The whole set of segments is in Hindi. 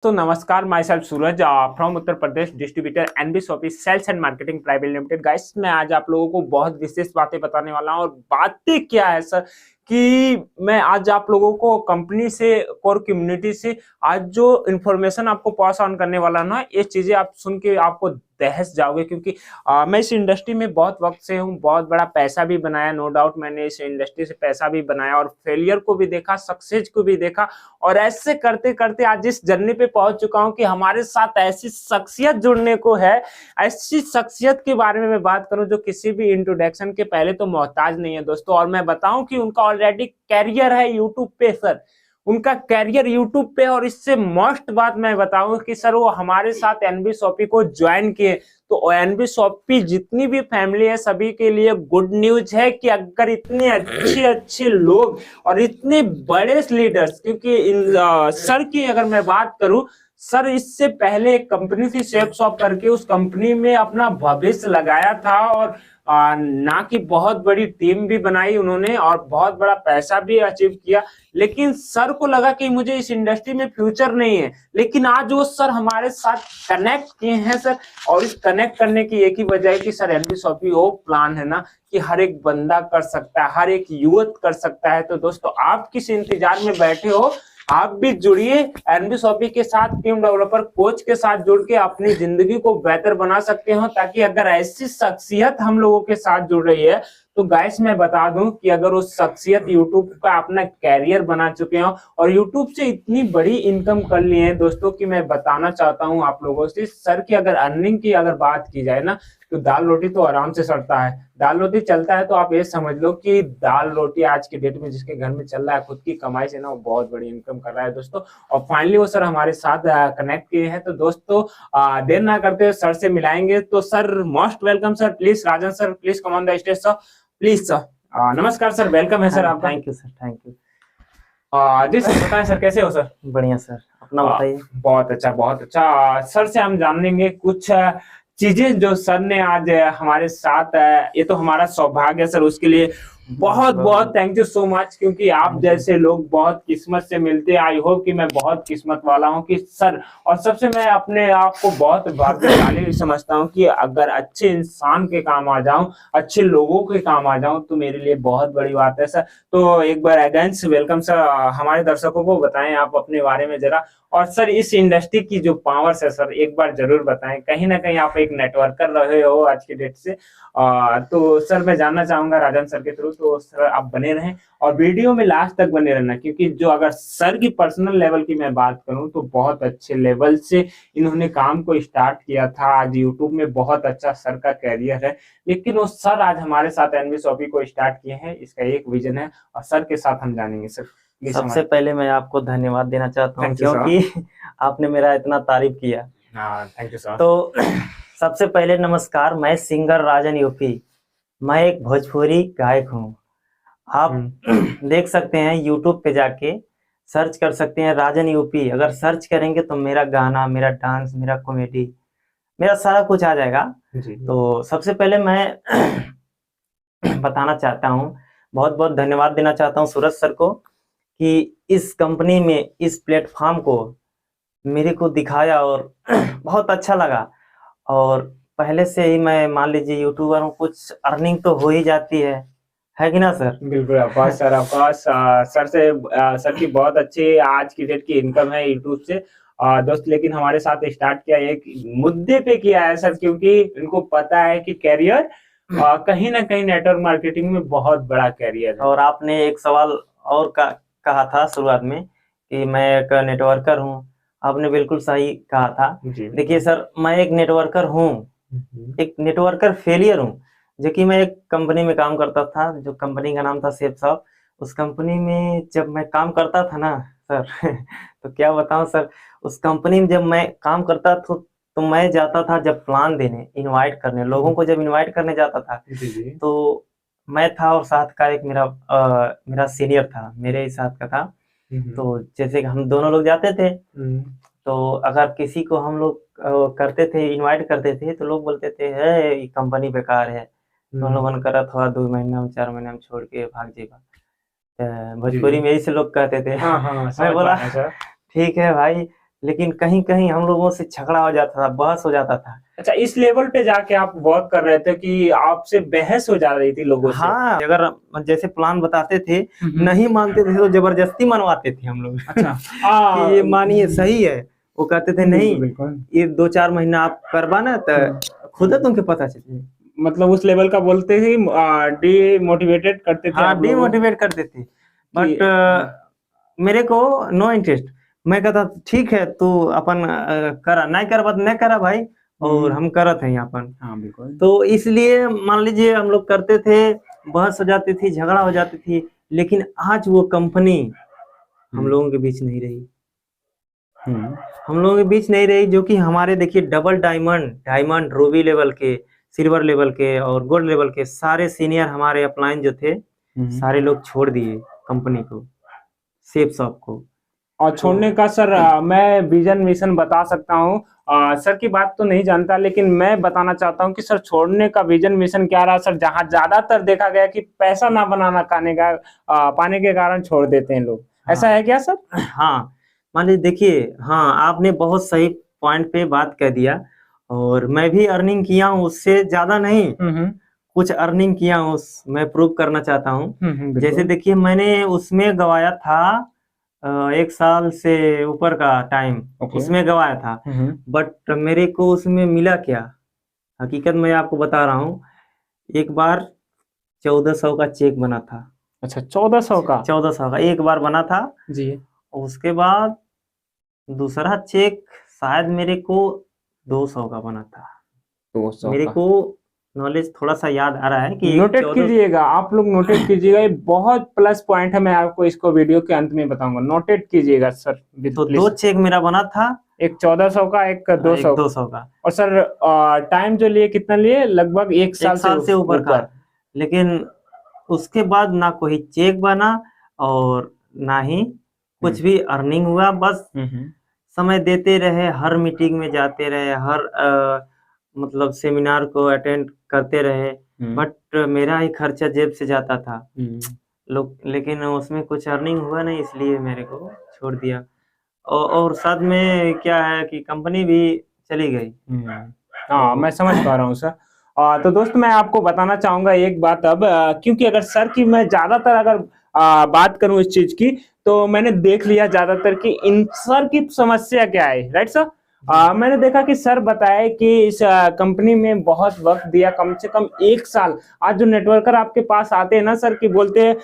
तो नमस्कार, myself Suraj from Uttar Pradesh, distributor NB shoppy sales and marketing private limited. Guys, मैं आज आप लोगों को बहुत विशेष बातें बताने वाला हूं। और बातें क्या है सर कि मैं आज आप लोगों को कंपनी से और कम्युनिटी से आज जो इन्फॉर्मेशन आपको पास ऑन करने वाला ना, ये चीजें आप सुन के आपको दहस जाओगे। क्योंकि मैं इस इंडस्ट्री में बहुत वक्त से हूँ, बहुत बड़ा पैसा भी बनाया, नो डाउट मैंने इस इंडस्ट्री से पैसा भी बनाया और फेलियर को भी देखा, सक्सेस को भी देखा। और ऐसे करते करते आज इस जर्नी पे पहुंच चुका हूं कि हमारे साथ ऐसी शख्सियत जुड़ने को है। ऐसी शख्सियत के बारे में मैं बात करूं जो किसी भी इंट्रोडक्शन के पहले तो मोहताज नहीं है दोस्तों। और मैं बताऊं कि उनका ऑलरेडी कैरियर है यूट्यूब पे सर, उनका कैरियर यूट्यूब पे। और इससे मोस्ट बात मैं बताऊं कि सर वो हमारे साथ एनबी शॉपी को ज्वाइन किए। तो एनबी शॉपी जितनी भी फैमिली है सभी के लिए गुड न्यूज है कि अगर इतने अच्छे अच्छे लोग और इतने बड़े लीडर्स, क्योंकि सर की अगर मैं बात करूं, सर इससे पहले एक कंपनी थी शेफ शॉप करके, उस कंपनी में अपना भविष्य लगाया था। और ना कि बहुत बड़ी टीम भी बनाई उन्होंने और बहुत बड़ा पैसा भी अचीव किया। लेकिन सर को लगा कि मुझे इस इंडस्ट्री में फ्यूचर नहीं है। लेकिन आज वो सर हमारे साथ कनेक्ट किए हैं सर। और इस कनेक्ट करने की एक ही वजह है कि सर एनबी शॉपी वो प्लान है ना कि हर एक बंदा कर सकता है, हर एक युवक कर सकता है। तो दोस्तों, आप किस इंतजार में बैठे हो? आप भी जुड़िए एनबी शॉपी के साथ, टीम डेवलपर कोच के साथ जुड़ के अपनी जिंदगी को बेहतर बना सकते हो। ताकि अगर ऐसी शख्सियत हम लोगों के साथ जुड़ रही है तो गाइस मैं बता दूं कि अगर उस शख्सियत यूट्यूब का अपना कैरियर बना चुके हो और यूट्यूब से इतनी बड़ी इनकम कर ली है दोस्तों, कि मैं बताना चाहता हूं आप लोगों से, सर की अगर अर्निंग की अगर बात की जाए ना, तो दाल रोटी तो आराम से सड़ता है। दाल रोटी चलता है तो आप ये समझ लो कि दाल रोटी आज के डेट में जिसके घर में चल रहा है खुद की कमाई से ना, वो बहुत बड़ी इनकम कर रहा है दोस्तों। और फाइनली वो सर हमारे साथ कनेक्ट किए हैं। तो दोस्तों, देर ना करते हुए सर से मिलाएंगे। तो sir, most welcome sir, please Rajan sir, please come on the stage sir, please sir. नमस्कार सर, वेलकम है सर आपका। Thank you sir, thank you. जी सर, बताएं सर कैसे हो सर? बढ़िया सर, अपना बताइए। बहुत अच्छा, बहुत अच्छा। सर से हम जानेंगे कुछ चीजें जो सर ने आज हमारे साथ ये तो हमारा सौभाग्य है सर, उसके लिए बहुत बहुत थैंक यू सो मच। क्योंकि आप जैसे लोग बहुत किस्मत से मिलते हैं। आई होप कि मैं बहुत किस्मत वाला हूं कि सर, और सबसे मैं अपने आप को बहुत भाग्यशाली समझता हूं कि अगर अच्छे इंसान के काम आ जाऊं, अच्छे लोगों के काम आ जाऊं, तो मेरे लिए बहुत बड़ी बात है सर। तो एक बार अगेन वेलकम सर। हमारे दर्शकों को बताएं आप अपने बारे में जरा। और सर, इस इंडस्ट्री की जो पावर्स है सर, एक बार जरूर बताएं। कहीं ना कहीं आप एक नेटवर्कर रहे हो आज के डेट से। तो सर मैं जानना चाहूंगा राजन सर के थ्रू, तो सर आप बने रहें और वीडियो में लास्ट तक बने रहना। क्योंकि जो अगर सर की पर्सनल लेवल की मैं बात करूं तो बहुत अच्छे लेवल से इन्होंने काम को स्टार्ट किया था। आज यूट्यूब में बहुत अच्छा सर का कैरियर है। लेकिन वो सर आज हमारे साथ एनबी शॉपी को स्टार्ट किए हैं, इसका एक विजन है। और सर के साथ हम जानेंगे सर। सबसे पहले मैं आपको धन्यवाद देना चाहता हूँ क्योंकि आपने मेरा इतना तारीफ किया। Thank you sir. तो सबसे पहले नमस्कार, मैं सिंगर राजन यूपी, मैं एक भोजपुरी गायक हूँ। आप देख सकते हैं यूट्यूब पे जाके सर्च कर सकते हैं राजन यूपी। अगर सर्च करेंगे तो मेरा गाना, मेरा डांस, मेरा कॉमेडी, मेरा सारा कुछ आ जाएगा। तो सबसे पहले मैं बताना चाहता हूँ, बहुत बहुत धन्यवाद देना चाहता हूँ सूरज सर को कि इस कंपनी में, इस प्लेटफॉर्म को मेरे को दिखाया और बहुत अच्छा लगा। और पहले से ही मैं मान लीजिए यूट्यूबर हूँ, कुछ अर्निंग तो हो ही जाती है कि ना सर? बिल्कुल ऑफकोर्स सर, ऑफकोर्स। सर से सर की बहुत अच्छी आज की डेट की इनकम है यूट्यूब से दोस्त। लेकिन हमारे साथ स्टार्ट किया एक मुद्दे पे किया है सर, क्योंकि इनको पता है कि कैरियर कहीं ना कहीं नेटवर्क मार्केटिंग में बहुत बड़ा कैरियर है। और आपने एक सवाल और कहा था शुरुआत में कि मैं एक नेटवर्कर हूँ। आपने बिल्कुल सही कहा था। देखिए सर, मैं एक नेटवर्कर हूँ, एक नेटवर्कर फेलियर हूँ। जो कि मैं एक कंपनी में काम करता था, जो कंपनी का नाम था शेफ शॉप। उस कंपनी में जब मैं काम करता था ना सर तो क्या बताऊं सर, उस कंपनी में जब मैं काम करता था तो मैं जाता था जब प्लान देने, इनवाइट करने, लोगों को जब इनवाइट करने जाता था, तो मैं था और साथ का एक मेरा सीनियर था, मेरे ही साथ का था। तो जैसे कि हम दोनों लोग जाते थे, तो अगर किसी को हम लोग करते थे, इनवाइट करते थे, तो लोग बोलते थे है कंपनी बेकार है, तो हम लोगन करा थोड़ा 2 महीना में 4 महीना में छोड़ के भाग जेबा। भोजपुरी में यही से लोग कहते थे। मैं बोला ठीक है भाई, लेकिन कहीं कहीं हम लोगों से झगड़ा हो जाता था, बहस हो जाता था। अच्छा, इस लेवल पे जाके आप वर्क कर रहे थे कि आपसे बहस हो जा रही थी लोगों से? हाँ, अगर जैसे प्लान बताते थे, हम्म। नहीं मानते थे तो जबरदस्ती मनवाते थे हम लोग। अच्छा। कि ये मानिए सही है, वो कहते थे नहीं, बिल्कुल। ये 2-4 महीना आप करवाना तो खुद तुमको पता चले। मतलब उस लेवल का बोलते ही डीमोटिवेटेड करते थे हाँ, आप लोगों डीमोटिवेट करते थे, कि बट मेरे को नो इंटरेस्ट। मैं कहता ठीक है तू अपन करा, नहीं करबा तो नहीं करा भाई, और हम करत हैं अपन। हाँ बिल्कुल। तो इसलिए मान लीजिए हम लोग करते थे, बहस हो जाती थी, झगड़ा हो जाती थी, लेकिन आज वो कंपनी हम लोगों के बीच नहीं रही। हम लोगों के बीच नहीं रही, जो कि हमारे देखिए डबल डायमंड रूबी लेवल के, सिल्वर लेवल के और गोल्ड लेवल के सारे सीनियर हमारे अपलाइन जो थे, सारे लोग छोड़ दिए कंपनी को, सेफ शॉप को। और छोड़ने का सर मैं विजन मिशन बता सकता हूँ। सर की बात तो नहीं जानता, लेकिन मैं बताना चाहता हूँ कि सर छोड़ने का विजन मिशन क्या रहा सर, जहाँ ज्यादातर देखा गया कि पैसा ना बनाना खाने का पाने के कारण छोड़ देते हैं लोग। ऐसा है क्या सर? हाँ, मान लीजिए देखिए, हाँ आपने बहुत सही पॉइंट पे बात कह दिया, और मैं भी अर्निंग किया हूँ, उससे ज्यादा नहीं, कुछ अर्निंग किया हूँ, मैं प्रूव करना चाहता हूँ। जैसे देखिए मैंने उसमें गवाया था 1 साल से ऊपर का टाइम उसमें गवाया था, बट मेरे को उसमें मिला क्या, हकीकत मैं आपको बता रहा हूँ। एक बार 1400 का चेक बना था। अच्छा, 1400 का? 1400 का एक बार बना था जी। उसके बाद दूसरा चेक शायद मेरे को 200 का बना था। 200 मेरे का को नॉलेज थोड़ा सा याद आ रहा है कि नोटेट कीजिएगा, आप लोग नोटेट कीजिएगा, ये बहुत प्लस पॉइंट है। मैं आपको इसको वीडियो के अंत में बताऊंगा, नोटेट कीजिएगा सर। तो 2 चेक मेरा बना था, एक 1400 का, एक 200 का। और सर टाइम जो लिए कितना लिए? लगभग 1 साल से ऊपर का। लेकिन उसके बाद ना कोई चेक बना और ना ही कुछ भी अर्निंग हुआ। बस समय देते रहे, हर मीटिंग में जाते रहे, हर मतलब सेमिनार को अटेंड करते रहे, बट मेरा ही खर्चा जेब से जाता था लोग, लेकिन उसमें कुछ अर्निंग हुआ नहीं, इसलिए मेरे को छोड़ दिया। और साथ में क्या है कि कंपनी भी चली गई। हाँ, मैं समझ पा रहा हूँ सर। तो दोस्त मैं आपको बताना चाहूंगा एक बात अब, क्योंकि अगर सर की मैं ज्यादातर अगर बात करूं इस चीज की, तो मैंने देख लिया ज्यादातर कि इन सर की समस्या क्या है, राइट सर? मैंने देखा कि सर बताए कि इस कंपनी में बहुत वक्त दिया, कम से कम 1 साल। आज जो नेटवर्कर आपके पास आते हैं ना सर, की बोलते हैं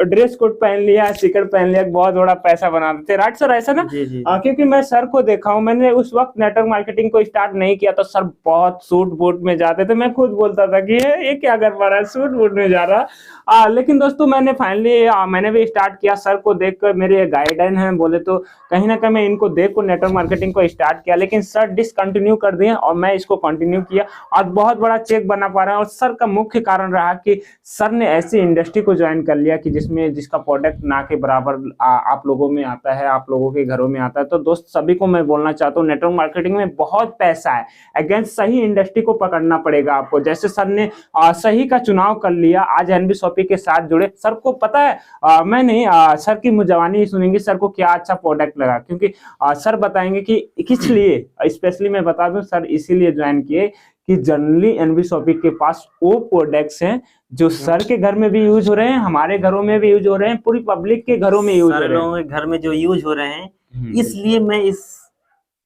ड्रेस कोड पहन लिया, स्टिकर पहन लिया, बहुत बड़ा पैसा बना देते हैं, राइट सर? ऐसा ना? क्योंकि मैं सर को देखा हूं, मैंने उस वक्त नेटवर्क मार्केटिंग को स्टार्ट नहीं किया तो सर बहुत सूट बूट में जाते थे। मैं खुद बोलता था कि ये क्या कर पा रहा है, सूट बूट में जा रहा। लेकिन दोस्तों मैंने फाइनली मैंने भी स्टार्ट किया, सर को देखकर मेरे गाइडलाइन है बोले तो कहीं ना कहीं मैं इनको देख को नेटवर्क मार्केटिंग को स्टार्ट किया, लेकिन सर डिसकंटिन्यू कर दिए और मैं इसको कंटिन्यू किया और बहुत बड़ा चेक बना पा रहा है। और सर का मुख्य कारण रहा कि सर ने ऐसी इंडस्ट्री को ज्वाइन कर लिया कि जिसका प्रोडक्ट ना के बराबर आप लोगों में आता है, आप लोगों के घरों में आता है। तो दोस्त सभी को मैं बोलना चाहता हूँ, नेटवर्क मार्केटिंग में बहुत पैसा है, अगेंस्ट सही इंडस्ट्री को पकड़ना पड़ेगा आपको। जैसे सर ने सही का चुनाव कर लिया, आज एनबी शॉपी के साथ जुड़े। सर को पता है मैं नहीं सर की मुजवानी ही सुनेंगे, सर को क्या अच्छा प्रोडक्ट लगा, क्योंकि सर बताएंगे कि किस लिए स्पेशली मैं बता दूं, सर इसीलिए ज्वाइन किए कि जनरली एनबी शॉपी के पास वो प्रोडक्ट्स हैं जो सर के घर में भी यूज हो रहे हैं, हमारे घरों में भी यूज हो रहे हैं, पूरी पब्लिक के घरों में यूज हो रहे हैं, लोगों के घर में जो यूज हो रहे हैं। इसलिए मैं इस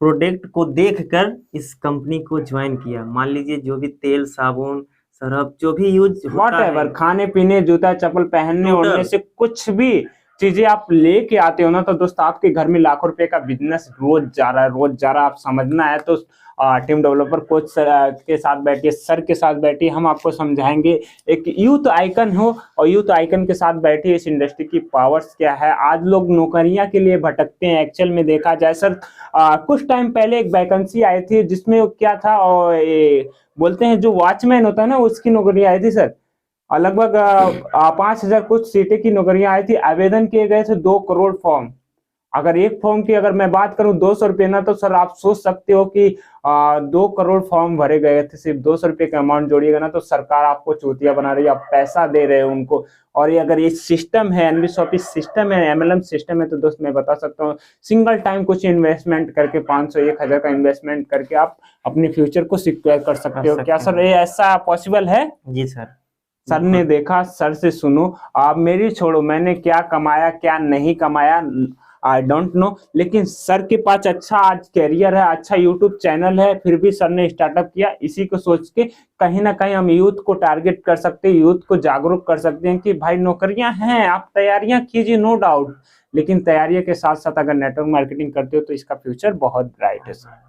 प्रोडक्ट को देखकर इस कंपनी को ज्वाइन किया। मान लीजिए जो भी तेल, साबुन, सरफ जो भी यूज होता है, खाने पीने, जूता चप्पल पहनने ओढ़ने से कुछ भी चीजें आप लेके आते हो ना, तो दोस्त आपके घर में लाखों रुपए का बिजनेस रोज जा रहा है। आप समझना है तो टीम डेवलपर कोच के साथ बैठिए, सर के साथ बैठिए, हम आपको समझाएंगे। एक यूथ आइकन हो और यूथ आइकन के साथ बैठिए, इस इंडस्ट्री की पावर्स क्या है। आज लोग नौकरियां के लिए भटकते हैं, एक्चुअल में देखा जाए सर कुछ टाइम पहले एक वैकेंसी आई थी जिसमें क्या था, और बोलते हैं जो वॉचमैन होता है ना, उसकी नौकरी आई थी सर। लगभग 5000 कुछ सीटें की नौकरियां आई थी, आवेदन किए गए थे 2 करोड़ फॉर्म। अगर एक फॉर्म की अगर मैं बात करूं 200 रुपये ना, तो सर आप सोच सकते हो कि 2 करोड़ फॉर्म भरे गए थे, सिर्फ 200 रुपये का अमाउंट जोड़िएगा ना तो सरकार आपको चूतिया बना रही है, आप पैसा दे रहे हो उनको। और ये अगर ये सिस्टम है, एनबीएस ऑफिस सिस्टम है, एमएलएम सिस्टम है, तो दोस्त मैं बता सकता हूँ सिंगल टाइम कुछ इन्वेस्टमेंट करके 500 1000 का इन्वेस्टमेंट करके आप अपने फ्यूचर को सिक्योर कर सकते हो। क्या सर ये ऐसा पॉसिबल है? जी सर। सर ने देखा, सर से सुनो। आप मेरी छोड़ो, मैंने क्या कमाया क्या नहीं कमाया आई डोंट नो, लेकिन सर के पास अच्छा आज कैरियर है, अच्छा यूट्यूब चैनल है, फिर भी सर ने स्टार्टअप किया। इसी को सोच के कहीं ना कहीं हम यूथ को टारगेट कर सकते हैं, यूथ को जागरूक कर सकते हैं कि भाई नौकरियां हैं, आप तैयारियां कीजिए, नो डाउट, लेकिन तैयारियों के साथ साथ अगर नेटवर्क मार्केटिंग करते हो तो इसका फ्यूचर बहुत ब्राइट है सर।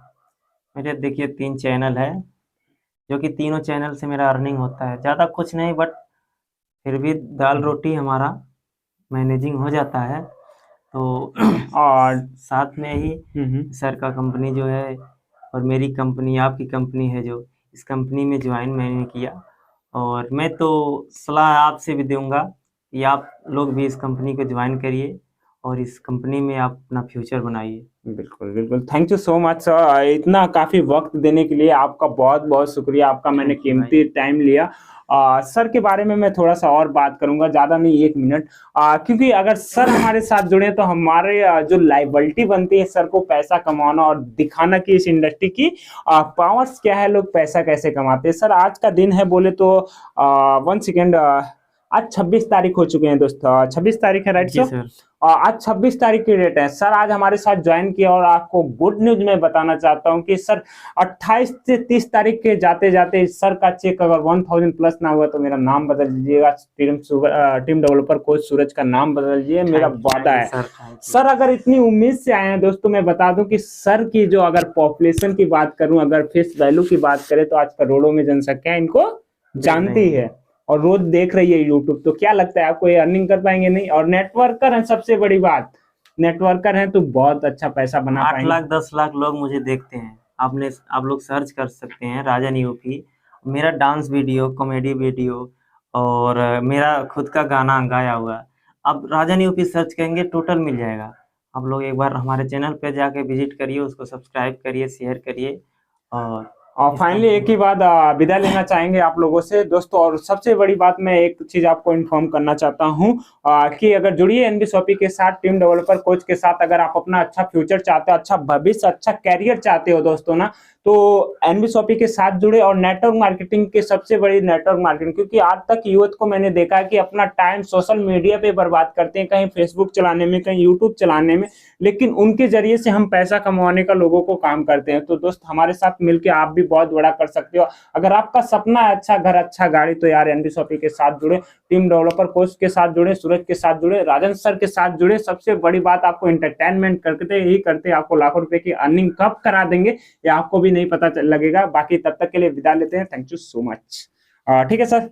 मेरे देखिए 3 चैनल है, जो कि तीनों चैनल से मेरा अर्निंग होता है, ज़्यादा कुछ नहीं, बट फिर भी दाल रोटी हमारा मैनेजिंग हो जाता है। तो और साथ में ही सर का कंपनी जो है और मेरी कंपनी, आपकी कंपनी है जो, इस कंपनी में ज्वाइन मैंने किया, और मैं तो सलाह आपसे भी दूंगा कि आप लोग भी इस कंपनी को ज्वाइन करिए और इस कंपनी में आप अपना फ्यूचर बनाइए। बिल्कुल बिल्कुल, thank you so much sir, इतना काफी वक्त देने के लिए आपका बहुत बहुत शुक्रिया, आपका मैंने कीमती टाइम लिया। सर के बारे में मैं थोड़ा सा और बात करूंगा, ज्यादा नहीं 1 मिनट, क्योंकि अगर सर हमारे साथ जुड़े तो हमारे जो लाइबिलिटी बनती है सर को पैसा कमाना और दिखाना कि इस इंडस्ट्री की पावर्स क्या है, लोग पैसा कैसे कमाते हैं। सर आज का दिन है बोले तो 1 सेकेंड, आज 26 तारीख हो चुके हैं दोस्तों, 26 तारीख है, राइट सर? आज 26 तारीख की डेट है। सर आज हमारे साथ ज्वाइन किया और आपको गुड न्यूज मैं बताना चाहता हूं कि सर 28 से 30 तारीख के जाते जाते सर का चेक अगर 1000 प्लस ना हुआ तो मेरा नाम बदल दीजिएगा, टीम डेवलपर कोच सूरज का नाम बदल दीजिए, मेरा वादा है। सर अगर इतनी उम्मीद से आए हैं दोस्तों, मैं बता दूं कि सर की जो अगर पॉपुलेशन की बात करूं, अगर फेस वैल्यू की बात करें तो आज करोड़ों में जनसंख्या इनको जानती है और रोज देख रही है यूट्यूब। तो क्या लगता है आपको ये अर्निंग कर पाएंगे? नहीं, और नेटवर्कर है, सबसे बड़ी बात नेटवर्कर है तो बहुत अच्छा पैसा बना 8 पाएंगे। लाख 10 लाख लोग मुझे देखते हैं। आप लोग सर्च कर सकते हैं राजन यूपी, मेरा डांस वीडियो, कॉमेडी वीडियो और मेरा खुद का गाना गाया हुआ, अब राजन यूपी सर्च करेंगे टोटल मिल जाएगा। आप लोग एक बार हमारे चैनल पे जाके विजिट करिए, उसको सब्सक्राइब करिए, शेयर करिए। और फाइनली एक ही बात विदा लेना चाहेंगे आप लोगों से दोस्तों, और सबसे बड़ी बात मैं एक चीज आपको इन्फॉर्म करना चाहता हूं कि अगर जुड़िए एनबीएस ऑफिस के साथ, टीम डेवलपर कोच के साथ, अगर आप अपना अच्छा फ्यूचर चाहते हो, अच्छा भविष्य, अच्छा कैरियर चाहते हो दोस्तों ना, तो एनबीएस ऑफिस के साथ जुड़े। और नेटवर्क मार्केटिंग के सबसे बड़ी नेटवर्क मार्केटिंग, क्योंकि आज तक यूथ को मैंने देखा है कि अपना टाइम सोशल मीडिया पे बर्बाद करते हैं, कहीं फेसबुक चलाने में, कहीं यूट्यूब चलाने में, लेकिन उनके जरिए से हम पैसा कमाने का लोगों को काम करते हैं। तो दोस्त हमारे साथ मिलकर आप भी बहुत बड़ा कर सकते हो। अगर आपका सपना है अच्छा घर अच्छा गाड़ी, तो यार एनबीएस ऑफिस के साथ जुड़े, टीम डेवलपर कोच के साथ जुड़े, सूरज के साथ जुड़े, राजन सर के साथ जुड़े। सबसे बड़ी बात, आपको एंटरटेनमेंट करते ही करते आपको लाखों रुपए की अर्निंग कब करा देंगे ये आपको भी नहीं पता लगेगा। बाकी तब तक के लिए विदा लेते हैं, थैंक यू सो मच। ठीक है सर।